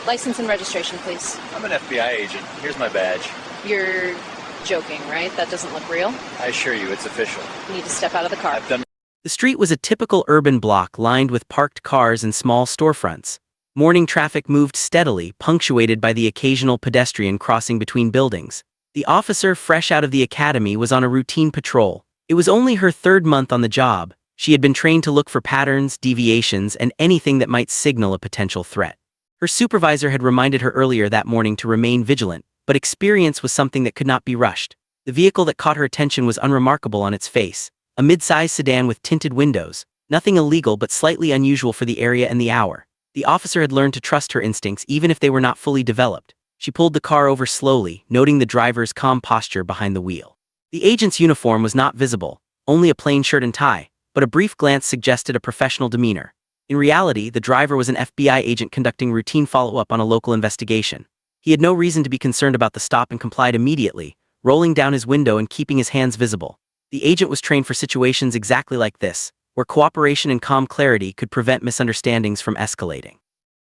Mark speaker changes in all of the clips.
Speaker 1: License and registration, please.
Speaker 2: I'm an FBI agent. Here's my badge.
Speaker 1: You're joking, right? That doesn't look real.
Speaker 2: I assure you, it's official.
Speaker 1: You need to step out of the car.
Speaker 2: I've done.
Speaker 3: The street was a typical urban block lined with parked cars and small storefronts. Morning traffic moved steadily, punctuated by the occasional pedestrian crossing between buildings. The officer, fresh out of the academy, was on a routine patrol. It was only her third month on the job. She had been trained to look for patterns, deviations, and anything that might signal a potential threat. Her supervisor had reminded her earlier that morning to remain vigilant, but experience was something that could not be rushed. The vehicle that caught her attention was unremarkable on its face, a mid-sized sedan with tinted windows, nothing illegal but slightly unusual for the area and the hour. The officer had learned to trust her instincts even if they were not fully developed. She pulled the car over slowly, noting the driver's calm posture behind the wheel. The agent's uniform was not visible, only a plain shirt and tie, but a brief glance suggested a professional demeanor. In reality, the driver was an FBI agent conducting routine follow-up on a local investigation. He had no reason to be concerned about the stop and complied immediately, rolling down his window and keeping his hands visible. The agent was trained for situations exactly like this, where cooperation and calm clarity could prevent misunderstandings from escalating.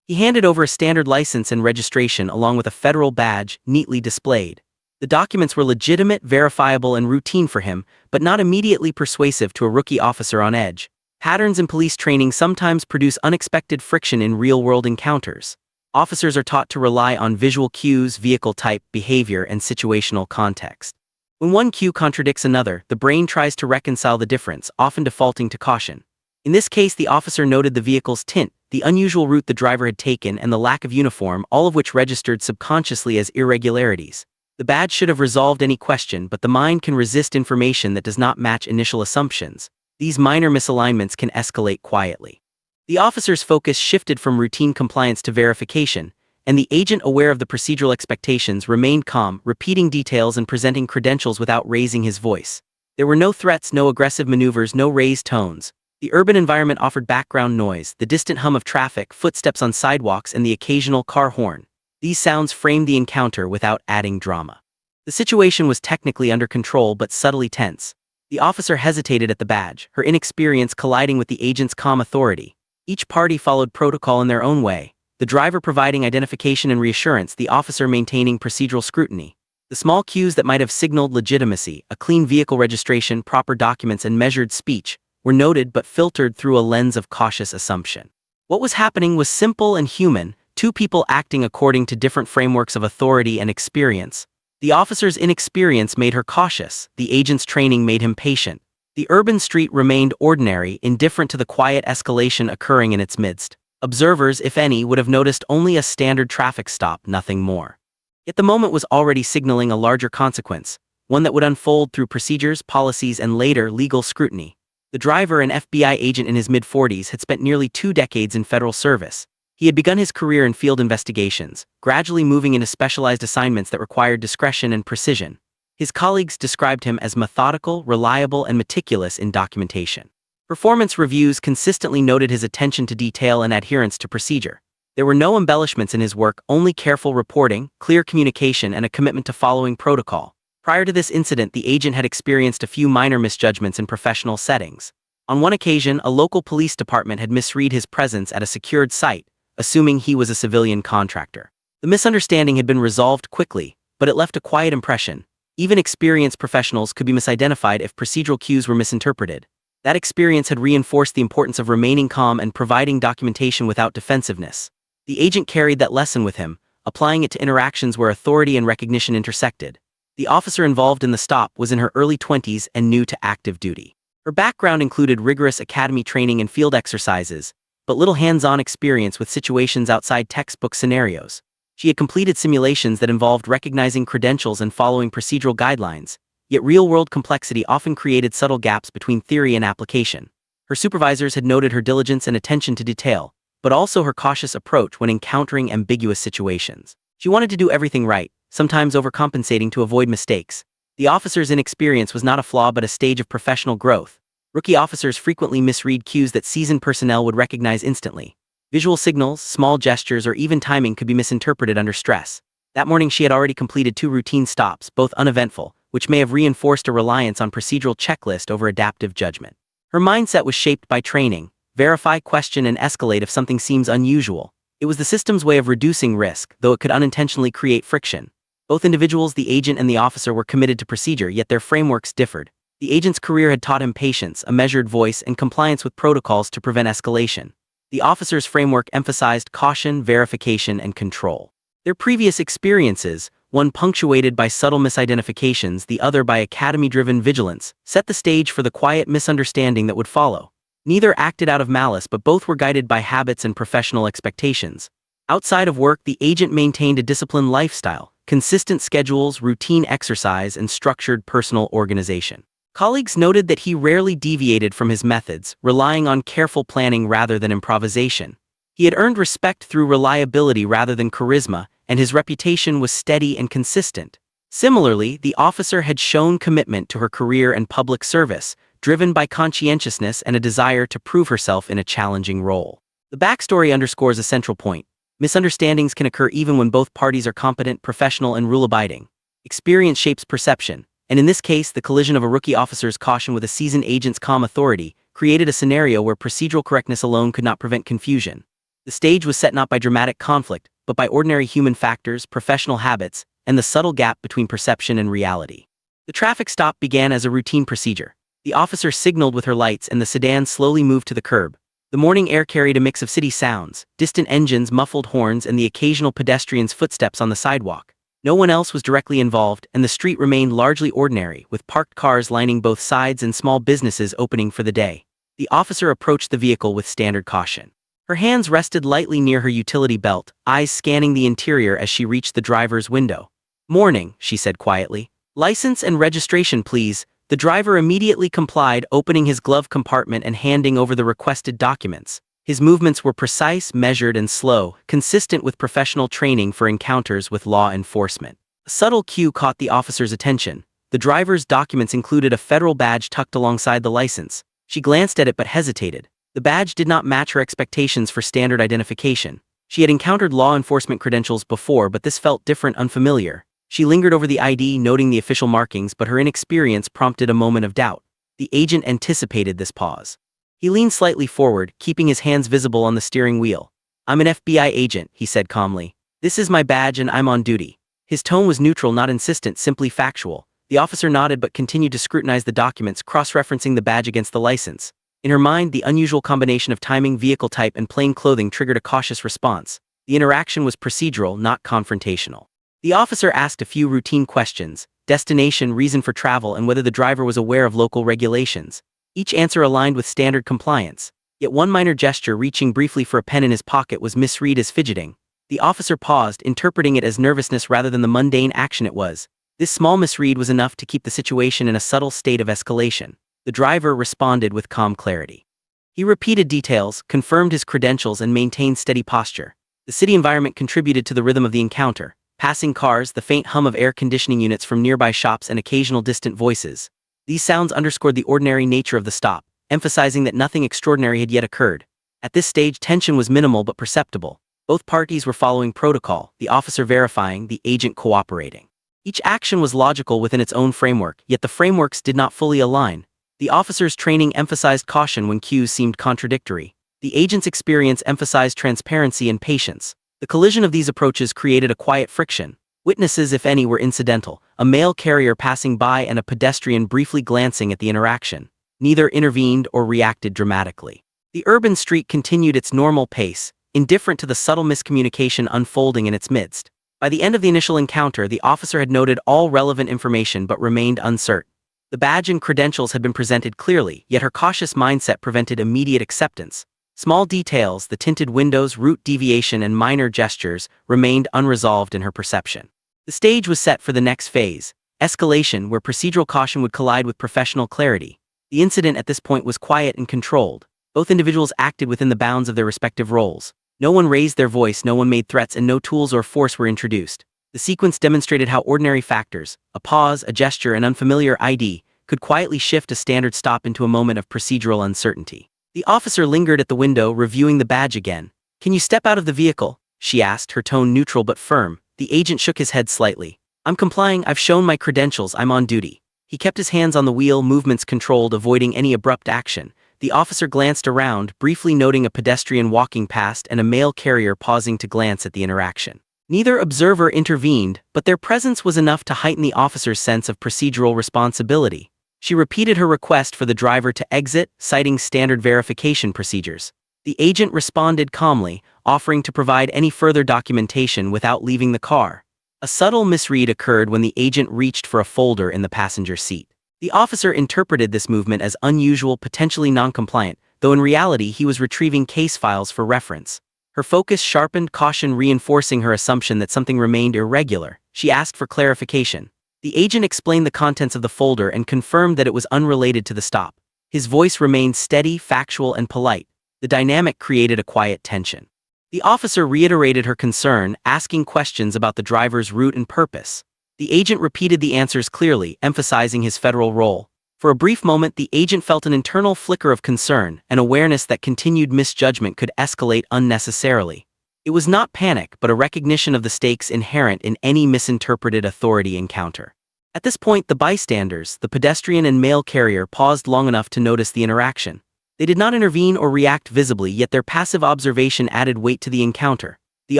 Speaker 3: He handed over a standard license and registration along with a federal badge, neatly displayed. The documents were legitimate, verifiable, and routine for him, but not immediately persuasive to a rookie officer on edge. Patterns in police training sometimes produce unexpected friction in real-world encounters. Officers are taught to rely on visual cues, vehicle type, behavior, and situational context. When one cue contradicts another, the brain tries to reconcile the difference, often defaulting to caution. In this case, the officer noted the vehicle's tint, the unusual route the driver had taken, and the lack of uniform, all of which registered subconsciously as irregularities. The badge should have resolved any question, but the mind can resist information that does not match initial assumptions. These minor misalignments can escalate quietly. The officer's focus shifted from routine compliance to verification, and the agent, aware of the procedural expectations, remained calm, repeating details and presenting credentials without raising his voice. There were no threats, no aggressive maneuvers, no raised tones. The urban environment offered background noise, the distant hum of traffic, footsteps on sidewalks, and the occasional car horn. These sounds framed the encounter without adding drama. The situation was technically under control but subtly tense. The officer hesitated at the badge, her inexperience colliding with the agent's calm authority. Each party followed protocol in their own way, the driver providing identification and reassurance, the officer maintaining procedural scrutiny. The small cues that might have signaled legitimacy, a clean vehicle registration, proper documents, and measured speech, were noted but filtered through a lens of cautious assumption. What was happening was simple and human, two people acting according to different frameworks of authority and experience. The officer's inexperience made her cautious, the agent's training made him patient. The urban street remained ordinary, indifferent to the quiet escalation occurring in its midst. Observers, if any, would have noticed only a standard traffic stop, nothing more. Yet the moment was already signaling a larger consequence, one that would unfold through procedures, policies, and later legal scrutiny. The driver, an FBI agent in his mid-40s, had spent nearly 2 decades in federal service. He had begun his career in field investigations, gradually moving into specialized assignments that required discretion and precision. His colleagues described him as methodical, reliable, and meticulous in documentation. Performance reviews consistently noted his attention to detail and adherence to procedure. There were no embellishments in his work, only careful reporting, clear communication, and a commitment to following protocol. Prior to this incident, the agent had experienced a few minor misjudgments in professional settings. On one occasion, a local police department had misread his presence at a secured site, assuming he was a civilian contractor. The misunderstanding had been resolved quickly, but it left a quiet impression. Even experienced professionals could be misidentified if procedural cues were misinterpreted. That experience had reinforced the importance of remaining calm and providing documentation without defensiveness. The agent carried that lesson with him, applying it to interactions where authority and recognition intersected. The officer involved in the stop was in her early 20s and new to active duty. Her background included rigorous academy training and field exercises, but little hands-on experience with situations outside textbook scenarios. She had completed simulations that involved recognizing credentials and following procedural guidelines, yet real-world complexity often created subtle gaps between theory and application. Her supervisors had noted her diligence and attention to detail, but also her cautious approach when encountering ambiguous situations. She wanted to do everything right, sometimes overcompensating to avoid mistakes. The officer's inexperience was not a flaw but a stage of professional growth. Rookie officers frequently misread cues that seasoned personnel would recognize instantly. Visual signals, small gestures, or even timing could be misinterpreted under stress. That morning she had already completed 2 routine stops, both uneventful, which may have reinforced a reliance on procedural checklist over adaptive judgment. Her mindset was shaped by training: verify, question, and escalate if something seems unusual. It was the system's way of reducing risk, though it could unintentionally create friction. Both individuals, the agent and the officer, were committed to procedure, yet their frameworks differed. The agent's career had taught him patience, a measured voice, and compliance with protocols to prevent escalation. The officer's framework emphasized caution, verification, and control. Their previous experiences, one punctuated by subtle misidentifications, the other by academy-driven vigilance, set the stage for the quiet misunderstanding that would follow. Neither acted out of malice, but both were guided by habits and professional expectations. Outside of work, the agent maintained a disciplined lifestyle, consistent schedules, routine exercise, and structured personal organization. Colleagues noted that he rarely deviated from his methods, relying on careful planning rather than improvisation. He had earned respect through reliability rather than charisma, and his reputation was steady and consistent. Similarly, the officer had shown commitment to her career and public service, driven by conscientiousness and a desire to prove herself in a challenging role. The backstory underscores a central point. Misunderstandings can occur even when both parties are competent, professional, and rule-abiding. Experience shapes perception, and in this case, the collision of a rookie officer's caution with a seasoned agent's calm authority created a scenario where procedural correctness alone could not prevent confusion. The stage was set not by dramatic conflict, but by ordinary human factors, professional habits, and the subtle gap between perception and reality. The traffic stop began as a routine procedure. The officer signaled with her lights and the sedan slowly moved to the curb. The morning air carried a mix of city sounds, distant engines, muffled horns, and the occasional pedestrian's footsteps on the sidewalk. No one else was directly involved, and the street remained largely ordinary, with parked cars lining both sides and small businesses opening for the day. The officer approached the vehicle with standard caution. Her hands rested lightly near her utility belt, eyes scanning the interior as she reached the driver's window. "Morning," she said quietly. "License and registration, please." The driver immediately complied, opening his glove compartment and handing over the requested documents. His movements were precise, measured, and slow, consistent with professional training for encounters with law enforcement. A subtle cue caught the officer's attention. The driver's documents included a federal badge tucked alongside the license. She glanced at it but hesitated. The badge did not match her expectations for standard identification. She had encountered law enforcement credentials before, but this felt different, unfamiliar. She lingered over the ID, noting the official markings, but her inexperience prompted a moment of doubt. The agent anticipated this pause. He leaned slightly forward, keeping his hands visible on the steering wheel. "I'm an FBI agent," he said calmly. "This is my badge and I'm on duty." His tone was neutral, not insistent, simply factual. The officer nodded but continued to scrutinize the documents, cross-referencing the badge against the license. In her mind, the unusual combination of timing, vehicle type, and plain clothing triggered a cautious response. The interaction was procedural, not confrontational. The officer asked a few routine questions: destination, reason for travel, and whether the driver was aware of local regulations. Each answer aligned with standard compliance. Yet one minor gesture, reaching briefly for a pen in his pocket, was misread as fidgeting. The officer paused, interpreting it as nervousness rather than the mundane action it was. This small misread was enough to keep the situation in a subtle state of escalation. The driver responded with calm clarity. He repeated details, confirmed his credentials, and maintained steady posture. The city environment contributed to the rhythm of the encounter. Passing cars, the faint hum of air conditioning units from nearby shops, and occasional distant voices. These sounds underscored the ordinary nature of the stop, emphasizing that nothing extraordinary had yet occurred. At this stage, tension was minimal but perceptible. Both parties were following protocol, the officer verifying, the agent cooperating. Each action was logical within its own framework, yet the frameworks did not fully align. The officer's training emphasized caution when cues seemed contradictory. The agent's experience emphasized transparency and patience. The collision of these approaches created a quiet friction. Witnesses, if any, were incidental, a mail carrier passing by and a pedestrian briefly glancing at the interaction. Neither intervened or reacted dramatically. The urban street continued its normal pace, indifferent to the subtle miscommunication unfolding in its midst. By the end of the initial encounter, the officer had noted all relevant information but remained uncertain. The badge and credentials had been presented clearly, yet her cautious mindset prevented immediate acceptance. Small details, the tinted windows, route deviation, and minor gestures, remained unresolved in her perception. The stage was set for the next phase, escalation, where procedural caution would collide with professional clarity. The incident at this point was quiet and controlled. Both individuals acted within the bounds of their respective roles. No one raised their voice, no one made threats, and no tools or force were introduced. The sequence demonstrated how ordinary factors, a pause, a gesture, an unfamiliar ID, could quietly shift a standard stop into a moment of procedural uncertainty. The officer lingered at the window, reviewing the badge again. "Can you step out of the vehicle?" she asked, her tone neutral but firm. The agent shook his head slightly. "I'm complying, I've shown my credentials, I'm on duty." He kept his hands on the wheel, movements controlled, avoiding any abrupt action, the officer glanced around, briefly noting a pedestrian walking past and a mail carrier pausing to glance at the interaction. Neither observer intervened, but their presence was enough to heighten the officer's sense of procedural responsibility. She repeated her request for the driver to exit, citing standard verification procedures. The agent responded calmly, offering to provide any further documentation without leaving the car. A subtle misread occurred when the agent reached for a folder in the passenger seat. The officer interpreted this movement as unusual, potentially non-compliant, though in reality he was retrieving case files for reference. Her focus sharpened, caution reinforcing her assumption that something remained irregular. She asked for clarification. The agent explained the contents of the folder and confirmed that it was unrelated to the stop. His voice remained steady, factual, and polite. The dynamic created a quiet tension. The officer reiterated her concern, asking questions about the driver's route and purpose. The agent repeated the answers clearly, emphasizing his federal role. For a brief moment, the agent felt an internal flicker of concern, an awareness that continued misjudgment could escalate unnecessarily. It was not panic, but a recognition of the stakes inherent in any misinterpreted authority encounter. At this point, the bystanders, the pedestrian and mail carrier, paused long enough to notice the interaction. They did not intervene or react visibly, yet their passive observation added weight to the encounter. The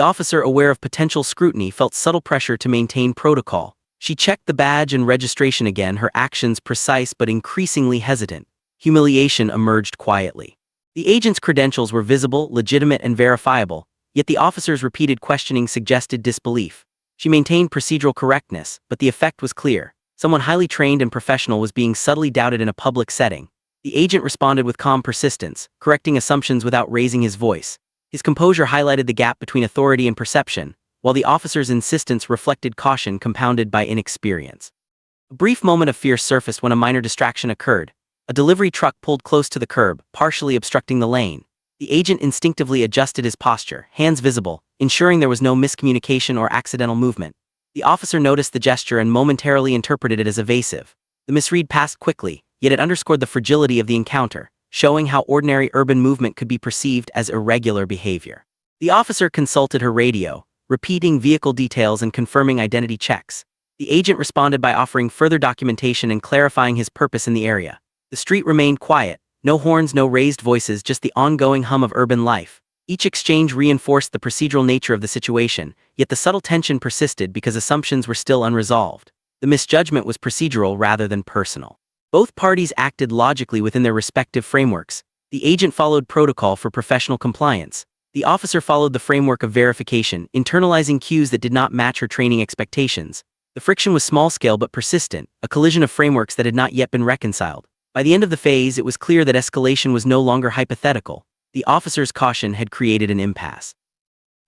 Speaker 3: officer, aware of potential scrutiny, felt subtle pressure to maintain protocol. She checked the badge and registration again, her actions precise but increasingly hesitant. Humiliation emerged quietly. The agent's credentials were visible, legitimate, and verifiable, yet the officer's repeated questioning suggested disbelief. She maintained procedural correctness, but the effect was clear. Someone highly trained and professional was being subtly doubted in a public setting. The agent responded with calm persistence, correcting assumptions without raising his voice. His composure highlighted the gap between authority and perception, while the officer's insistence reflected caution compounded by inexperience. A brief moment of fear surfaced when a minor distraction occurred. A delivery truck pulled close to the curb, partially obstructing the lane. The agent instinctively adjusted his posture, hands visible, ensuring there was no miscommunication or accidental movement. The officer noticed the gesture and momentarily interpreted it as evasive. The misread passed quickly, yet it underscored the fragility of the encounter, showing how ordinary urban movement could be perceived as irregular behavior. The officer consulted her radio, repeating vehicle details and confirming identity checks. The agent responded by offering further documentation and clarifying his purpose in the area. The street remained quiet, no horns, no raised voices, just the ongoing hum of urban life. Each exchange reinforced the procedural nature of the situation, yet the subtle tension persisted because assumptions were still unresolved. The misjudgment was procedural rather than personal. Both parties acted logically within their respective frameworks. The agent followed protocol for professional compliance. The officer followed the framework of verification, internalizing cues that did not match her training expectations. The friction was small-scale but persistent, a collision of frameworks that had not yet been reconciled. By the end of the phase, it was clear that escalation was no longer hypothetical. The officer's caution had created an impasse.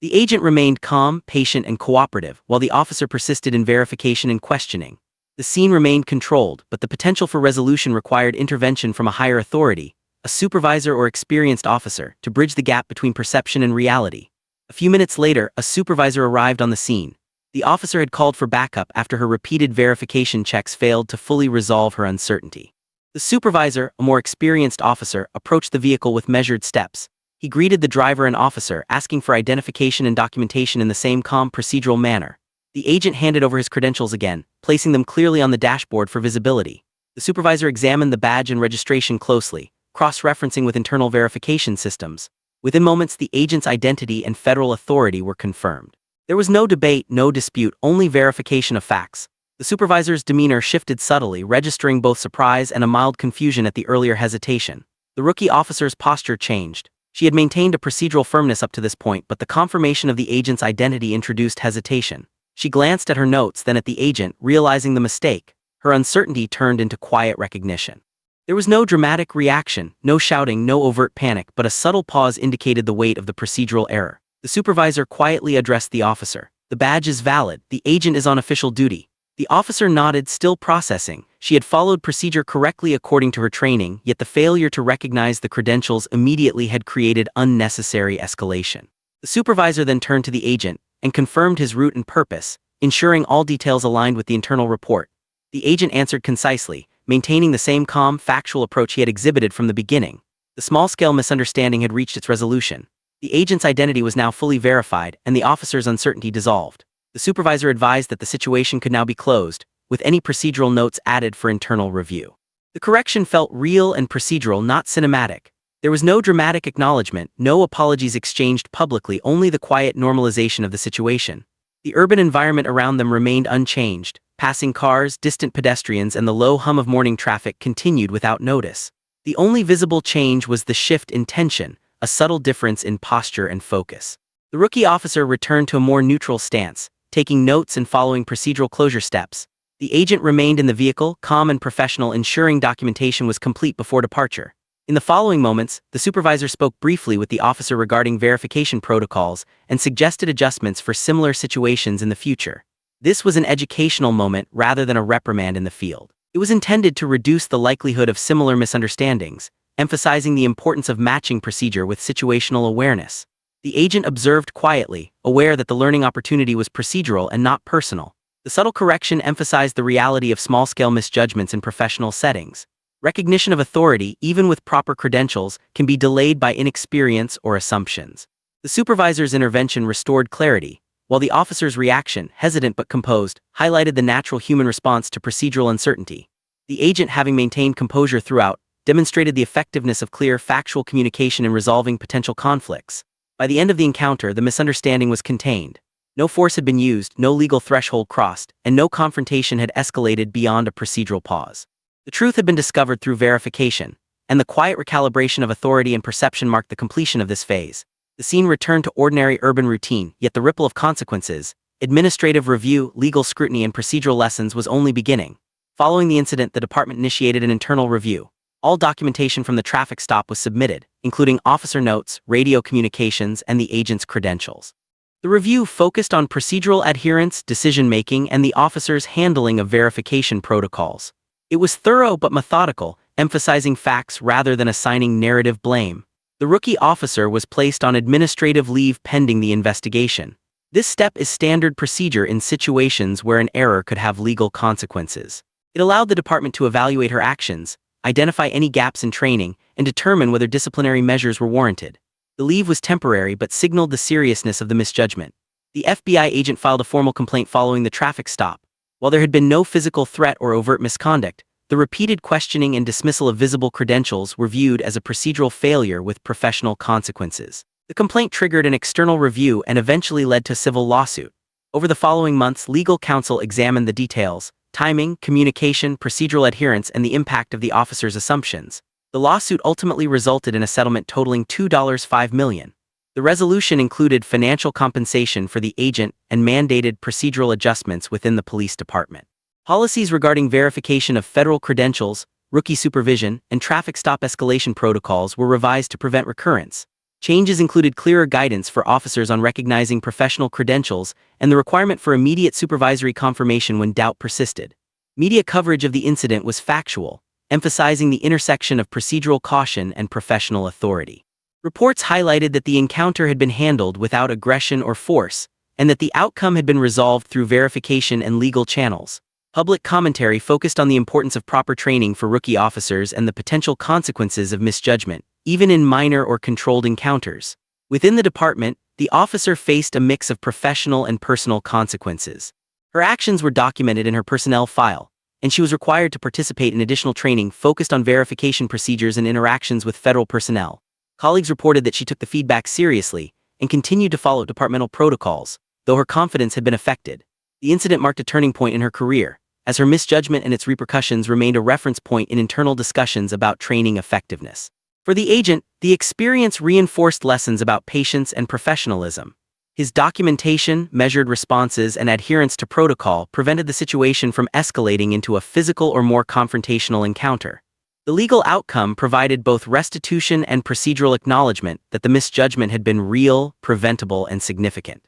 Speaker 3: The agent remained calm, patient, and cooperative, while the officer persisted in verification and questioning. The scene remained controlled, but the potential for resolution required intervention from a higher authority, a supervisor or experienced officer, to bridge the gap between perception and reality. A few minutes later, a supervisor arrived on the scene. The officer had called for backup after her repeated verification checks failed to fully resolve her uncertainty. The supervisor, a more experienced officer, approached the vehicle with measured steps. He greeted the driver and officer, asking for identification and documentation in the same calm, procedural manner. The agent handed over his credentials again, placing them clearly on the dashboard for visibility. The supervisor examined the badge and registration closely, cross-referencing with internal verification systems. Within moments, the agent's identity and federal authority were confirmed. There was no debate, no dispute, only verification of facts. The supervisor's demeanor shifted subtly, registering both surprise and a mild confusion at the earlier hesitation. The rookie officer's posture changed. She had maintained a procedural firmness up to this point, but the confirmation of the agent's identity introduced hesitation. She glanced at her notes, then at the agent, realizing the mistake. Her uncertainty turned into quiet recognition. There was no dramatic reaction, no shouting, no overt panic, but a subtle pause indicated the weight of the procedural error. The supervisor quietly addressed the officer. "The badge is valid. The agent is on official duty." The officer nodded, still processing. She had followed procedure correctly according to her training, yet the failure to recognize the credentials immediately had created unnecessary escalation. The supervisor then turned to the agent and confirmed his route and purpose, ensuring all details aligned with the internal report. The agent answered concisely, maintaining the same calm, factual approach he had exhibited from the beginning. The small-scale misunderstanding had reached its resolution. The agent's identity was now fully verified, and the officer's uncertainty dissolved. The supervisor advised that the situation could now be closed, with any procedural notes added for internal review. The correction felt real and procedural, not cinematic. There was no dramatic acknowledgement, no apologies exchanged publicly, only the quiet normalization of the situation. The urban environment around them remained unchanged. Passing cars, distant pedestrians, and the low hum of morning traffic continued without notice. The only visible change was the shift in tension, a subtle difference in posture and focus. The rookie officer returned to a more neutral stance, taking notes and following procedural closure steps. The agent remained in the vehicle, calm and professional, ensuring documentation was complete before departure. In the following moments, the supervisor spoke briefly with the officer regarding verification protocols and suggested adjustments for similar situations in the future. This was an educational moment rather than a reprimand in the field. It was intended to reduce the likelihood of similar misunderstandings, emphasizing the importance of matching procedure with situational awareness. The agent observed quietly, aware that the learning opportunity was procedural and not personal. The subtle correction emphasized the reality of small-scale misjudgments in professional settings. Recognition of authority, even with proper credentials, can be delayed by inexperience or assumptions. The supervisor's intervention restored clarity, while the officer's reaction, hesitant but composed, highlighted the natural human response to procedural uncertainty. The agent, having maintained composure throughout, demonstrated the effectiveness of clear, factual communication in resolving potential conflicts. By the end of the encounter, the misunderstanding was contained. No force had been used, no legal threshold crossed, and no confrontation had escalated beyond a procedural pause. The truth had been discovered through verification, and the quiet recalibration of authority and perception marked the completion of this phase. The scene returned to ordinary urban routine, yet the ripple of consequences, administrative review, legal scrutiny, and procedural lessons was only beginning. Following the incident, the department initiated an internal review. All documentation from the traffic stop was submitted, including officer notes, radio communications, and the agent's credentials. The review focused on procedural adherence, decision-making, and the officer's handling of verification protocols. It was thorough but methodical, emphasizing facts rather than assigning narrative blame. The rookie officer was placed on administrative leave pending the investigation. This step is standard procedure in situations where an error could have legal consequences. It allowed the department to evaluate her actions, identify any gaps in training, and determine whether disciplinary measures were warranted. The leave was temporary but signaled the seriousness of the misjudgment. The FBI agent filed a formal complaint following the traffic stop. While there had been no physical threat or overt misconduct, the repeated questioning and dismissal of visible credentials were viewed as a procedural failure with professional consequences. The complaint triggered an external review and eventually led to a civil lawsuit. Over the following months, legal counsel examined the details, timing, communication, procedural adherence, and the impact of the officer's assumptions. The lawsuit ultimately resulted in a settlement totaling $2.5 million. The resolution included financial compensation for the agent and mandated procedural adjustments within the police department. Policies regarding verification of federal credentials, rookie supervision, and traffic stop escalation protocols were revised to prevent recurrence. Changes included clearer guidance for officers on recognizing professional credentials and the requirement for immediate supervisory confirmation when doubt persisted. Media coverage of the incident was factual, emphasizing the intersection of procedural caution and professional authority. Reports highlighted that the encounter had been handled without aggression or force, and that the outcome had been resolved through verification and legal channels. Public commentary focused on the importance of proper training for rookie officers and the potential consequences of misjudgment, even in minor or controlled encounters. Within the department, the officer faced a mix of professional and personal consequences. Her actions were documented in her personnel file, and she was required to participate in additional training focused on verification procedures and interactions with federal personnel. Colleagues reported that she took the feedback seriously and continued to follow departmental protocols, though her confidence had been affected. The incident marked a turning point in her career, as her misjudgment and its repercussions remained a reference point in internal discussions about training effectiveness. For the agent, the experience reinforced lessons about patience and professionalism. His documentation, measured responses, and adherence to protocol prevented the situation from escalating into a physical or more confrontational encounter. The legal outcome provided both restitution and procedural acknowledgement that the misjudgment had been real, preventable, and significant.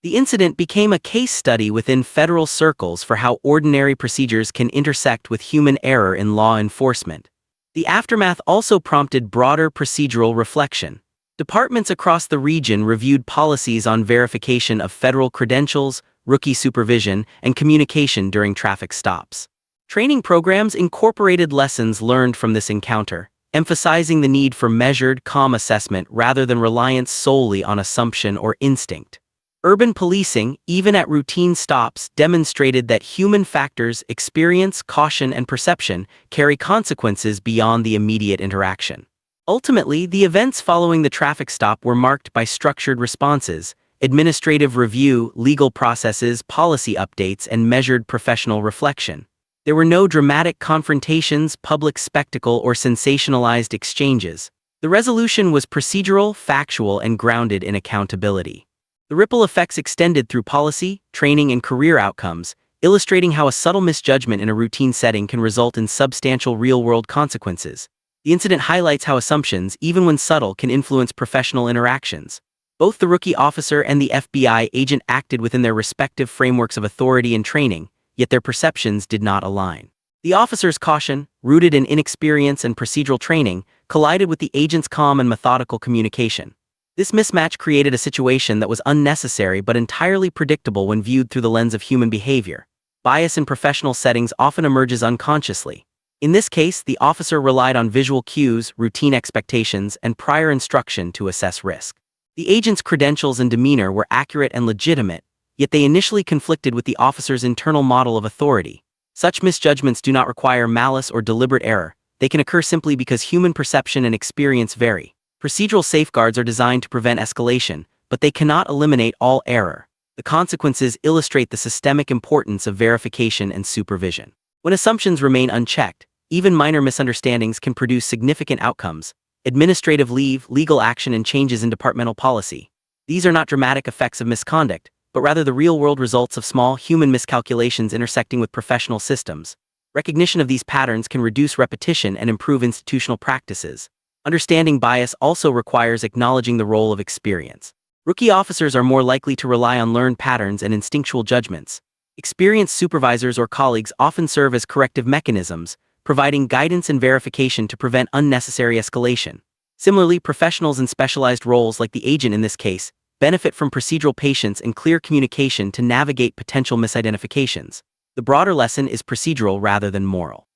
Speaker 3: The incident became a case study within federal circles for how ordinary procedures can intersect with human error in law enforcement. The aftermath also prompted broader procedural reflection. Departments across the region reviewed policies on verification of federal credentials, rookie supervision, and communication during traffic stops. Training programs incorporated lessons learned from this encounter, emphasizing the need for measured, calm assessment rather than reliance solely on assumption or instinct. Urban policing, even at routine stops, demonstrated that human factors, experience, caution, and perception, carry consequences beyond the immediate interaction. Ultimately, the events following the traffic stop were marked by structured responses, administrative review, legal processes, policy updates, and measured professional reflection. There were no dramatic confrontations, public spectacle, or sensationalized exchanges. The resolution was procedural, factual, and grounded in accountability. The ripple effects extended through policy, training, and career outcomes, illustrating how a subtle misjudgment in a routine setting can result in substantial real-world consequences. The incident highlights how assumptions, even when subtle, can influence professional interactions. Both the rookie officer and the FBI agent acted within their respective frameworks of authority and training, yet their perceptions did not align. The officer's caution, rooted in inexperience and procedural training, collided with the agent's calm and methodical communication. This mismatch created a situation that was unnecessary but entirely predictable when viewed through the lens of human behavior. Bias in professional settings often emerges unconsciously. In this case, the officer relied on visual cues, routine expectations, and prior instruction to assess risk. The agent's credentials and demeanor were accurate and legitimate, yet they initially conflicted with the officer's internal model of authority. Such misjudgments do not require malice or deliberate error. They can occur simply because human perception and experience vary. Procedural safeguards are designed to prevent escalation, but they cannot eliminate all error. The consequences illustrate the systemic importance of verification and supervision. When assumptions remain unchecked, even minor misunderstandings can produce significant outcomes: administrative leave, legal action, and changes in departmental policy. These are not dramatic effects of misconduct, but rather the real-world results of small human miscalculations intersecting with professional systems. Recognition of these patterns can reduce repetition and improve institutional practices. Understanding bias also requires acknowledging the role of experience. Rookie officers are more likely to rely on learned patterns and instinctual judgments. Experienced supervisors or colleagues often serve as corrective mechanisms, providing guidance and verification to prevent unnecessary escalation. Similarly, professionals in specialized roles like the agent in this case benefit from procedural patience and clear communication to navigate potential misidentifications. The broader lesson is procedural rather than moral.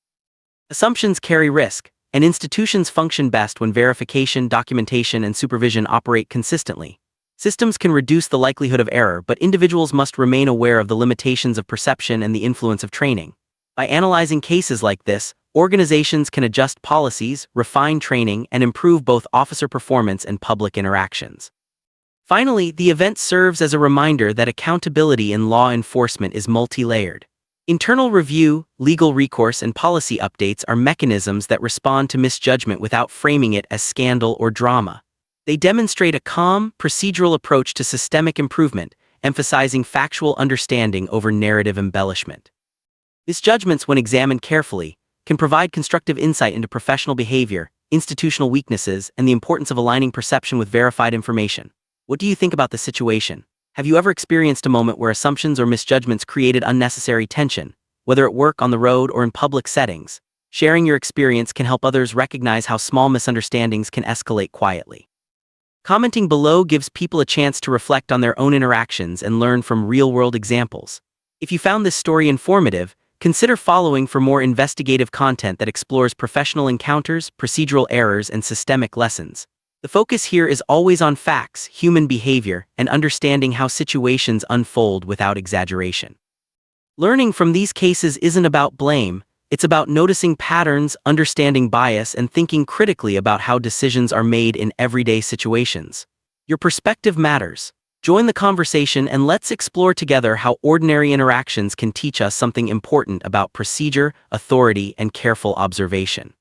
Speaker 3: Assumptions carry risk, and institutions function best when verification, documentation, and supervision operate consistently. Systems can reduce the likelihood of error, but individuals must remain aware of the limitations of perception and the influence of training. By analyzing cases like this, organizations can adjust policies, refine training, and improve both officer performance and public interactions. Finally, the event serves as a reminder that accountability in law enforcement is multi-layered. Internal review, legal recourse, and policy updates are mechanisms that respond to misjudgment without framing it as scandal or drama. They demonstrate a calm, procedural approach to systemic improvement, emphasizing factual understanding over narrative embellishment. Misjudgments, when examined carefully, can provide constructive insight into professional behavior, institutional weaknesses, and the importance of aligning perception with verified information. What do you think about this situation? Have you ever experienced a moment where assumptions or misjudgments created unnecessary tension, whether at work, on the road, or in public settings? Sharing your experience can help others recognize how small misunderstandings can escalate quietly. Commenting below gives people a chance to reflect on their own interactions and learn from real-world examples. If you found this story informative, consider following for more investigative content that explores professional encounters, procedural errors, and systemic lessons. The focus here is always on facts, human behavior, and understanding how situations unfold without exaggeration. Learning from these cases isn't about blame, it's about noticing patterns, understanding bias, and thinking critically about how decisions are made in everyday situations. Your perspective matters. Join the conversation and let's explore together how ordinary interactions can teach us something important about procedure, authority, and careful observation.